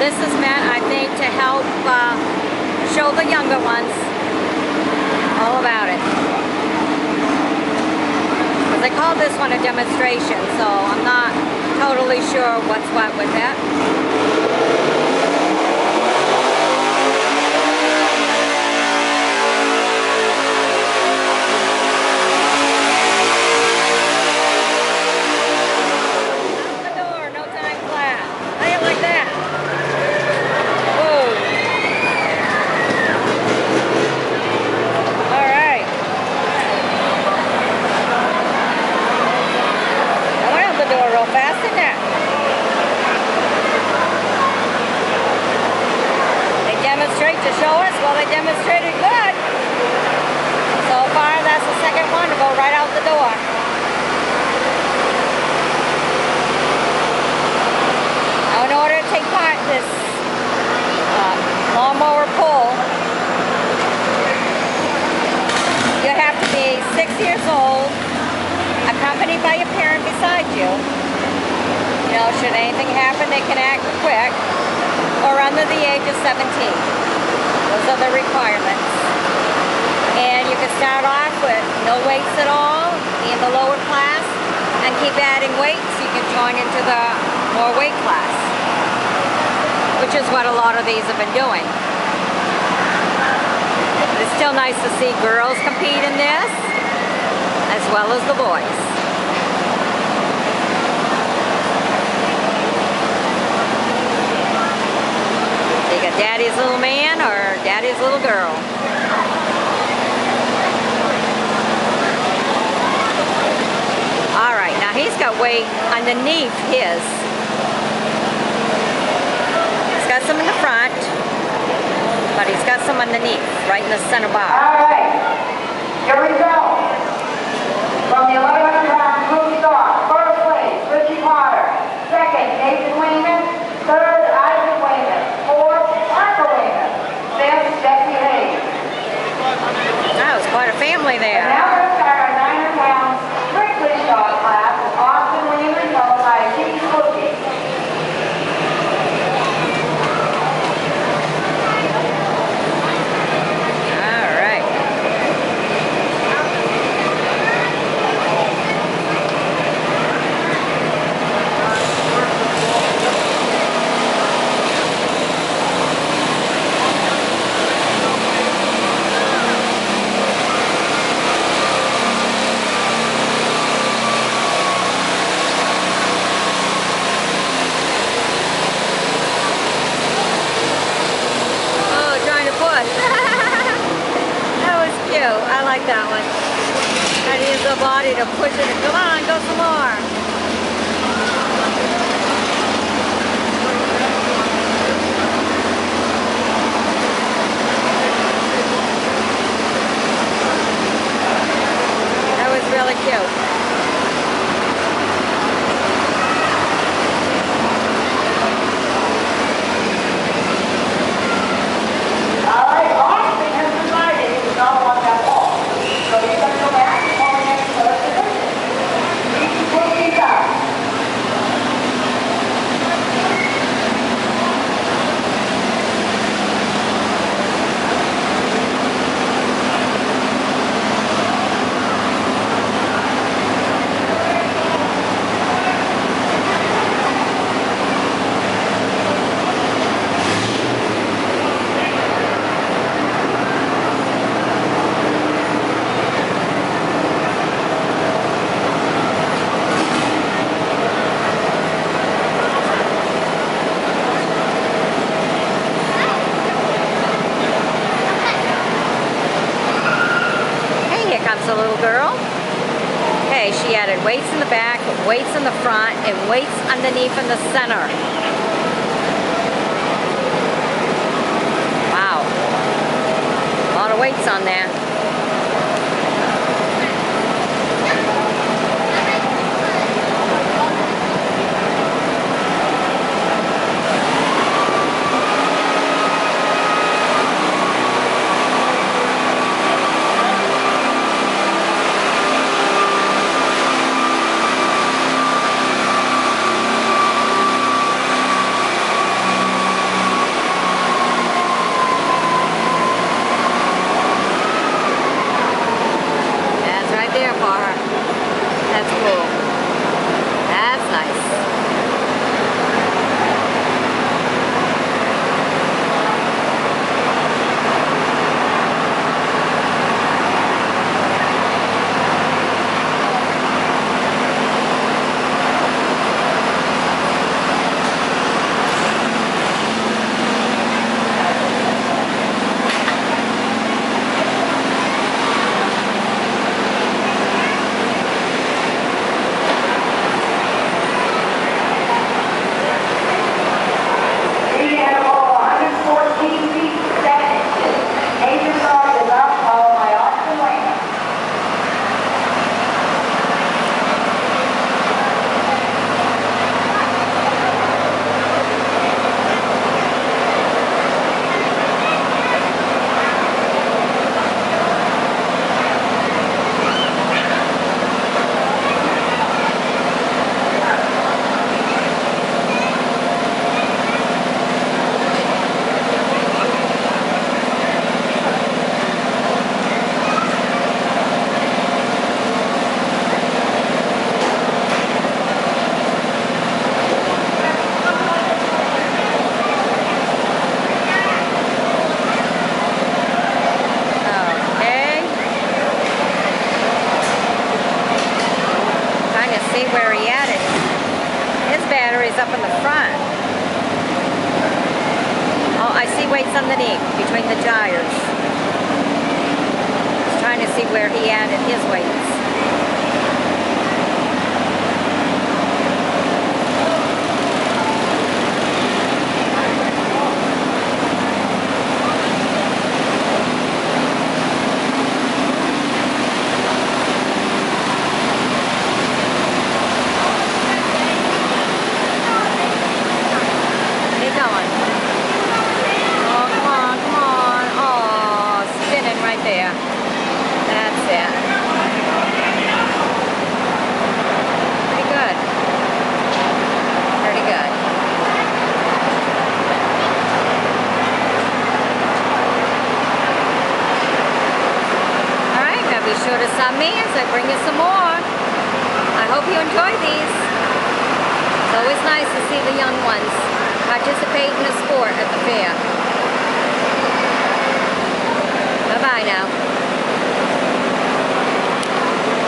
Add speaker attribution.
Speaker 1: this is meant, I think, to help show the younger ones all about it. Because they call this one a demonstration, so I'm not totally sure what's what with that. To show us, well, they demonstrated good. So far, that's the second one to go right out the door. Now, in order to take part in this lawnmower pull, you have to be 6 years old, accompanied by a parent beside you. You know, should anything happen, they can act quick, or under the age of 17. Those are the requirements. And you can start off with no weights at all in the lower class and keep adding weights. You can join into the more weight class, which is what a lot of these have been doing. It's still nice to see girls compete in this as well as the boys. You got Daddy's little man or Daddy's little girl. Alright, now he's got weight underneath his. He's got some in the front, but he's got some underneath, right in the center bar.
Speaker 2: Alright, here we go. From the 1100-pound group start, first place, Richie Potter. Second, Nathan Wayman. Third, Isaac Wayman. Fourth, Michael Wayman. Fifth, Jesse Hayes.
Speaker 1: That was quite a family there.
Speaker 2: And now we're going to start our 900-pound strictly shot class with Austin Wayman, followed by Keith Cookie.
Speaker 1: I like that one. Try to use the body to push it. Come on, go some more. That was really cute. The little girl. Okay, she added weights in the back, weights in the front, and weights underneath in the center. Wow. A lot of weights on there. the gyres. Just trying to see where he added his weights. There. That's it. Pretty good. Pretty good. Alright, now be sure to sub me as I bring you some more. I hope you enjoy these. It's always nice to see the young ones participate in a sport at the fair.